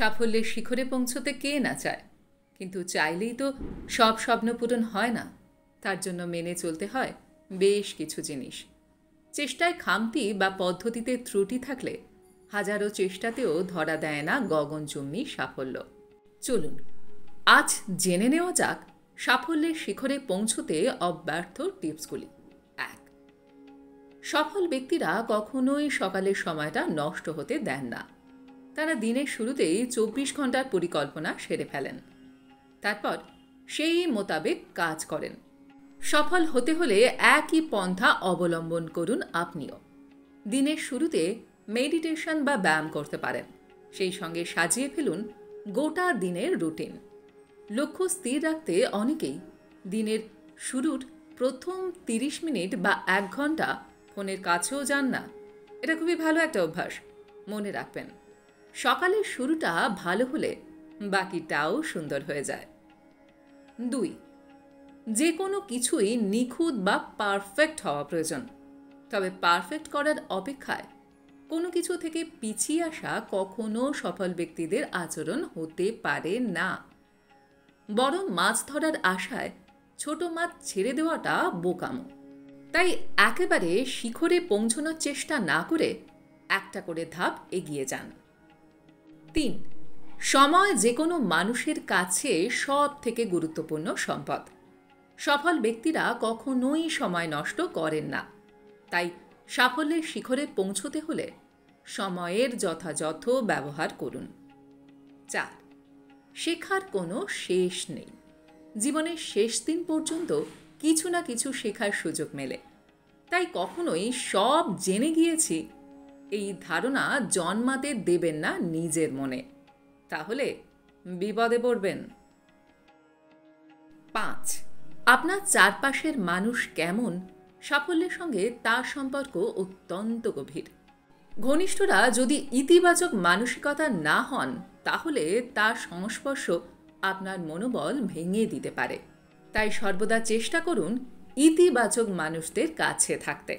সাফল্যের শিখরে পৌঁছতে কে না চায়, কিন্তু চাইলেই তো সব স্বপ্ন পূরণ হয় না। তার জন্য মেনে চলতে হয় বেশ কিছু জিনিস। চেষ্টায় খামতি বা পদ্ধতিতে ত্রুটি থাকলে হাজারো চেষ্টাতেও ধরা দেয় না গগনচুম্বী সাফল্য। চলুন আজ জেনে নেওয়া যাক সাফল্যের শিখরে পৌঁছতে অব্যর্থ টিপসগুলি। 1. সফল ব্যক্তিরা কখনোই সকালের সময়টা নষ্ট হতে দেন না। তারা দিনের শুরুতেই 24 ঘন্টার পরিকল্পনা সেরে ফেলেন, তারপর সেই মোতাবেক কাজ করেন। সফল হতে হলে একই পন্থা অবলম্বন করুন আপনিও। দিনের শুরুতে মেডিটেশন বা ব্যায়াম করতে পারেন, সেই সঙ্গে সাজিয়ে ফেলুন গোটা দিনের রুটিন। লক্ষ্য স্থির রাখতে অনেকেই দিনের শুরুর প্রথম 30 মিনিট বা 1 ঘন্টা ফোনের কাছেও যান না। এটা খুবই ভালো একটা অভ্যাস। মনে রাখবেন, সকালের শুরুটা ভালো হলে বাকিটাও সুন্দর হয়ে যায়। 2. যে কোনো কিছুই নিখুঁত বা পারফেক্ট হওয়া প্রয়োজন, তবে পারফেক্ট করার অপেক্ষায় কোনো কিছু থেকে পিছিয়ে আসা কখনো সফল ব্যক্তিদের আচরণ হতে পারে না। বড় মাছ ধরার আশায় ছোট মাছ ছেড়ে দেওয়াটা বোকামো। তাই একেবারে শিখরে পৌঁছানোর চেষ্টা না করে একটা করে ধাপ এগিয়ে যান। 3. সময় যে কোনো মানুষের কাছে সব থেকে গুরুত্বপূর্ণ সম্পদ। সফল ব্যক্তিরা কখনোই সময় নষ্ট করেন না। তাই সাফল্যের শিখরে পৌঁছতে হলে সময়ের যথাযথ ব্যবহার করুন। 4. শেখার কোনো শেষ নেই। জীবনের শেষ দিন পর্যন্ত কিছু না কিছু শেখার সুযোগ মেলে। তাই কখনোই সব জেনে গিয়েছি এই ধারণা জন্মাতে দেবেন না নিজের মনে, তাহলে বিপদে পড়বেন। 5. আপনার চারপাশের মানুষ কেমন, সাফল্যের সঙ্গে তার সম্পর্ক অত্যন্ত গভীর। ঘনিষ্ঠরা যদি ইতিবাচক মানসিকতা না হন, তাহলে তার সংস্পর্শ আপনার মনোবল ভেঙে দিতে পারে। তাই সর্বদা চেষ্টা করুন ইতিবাচক মানুষদের কাছে থাকতে।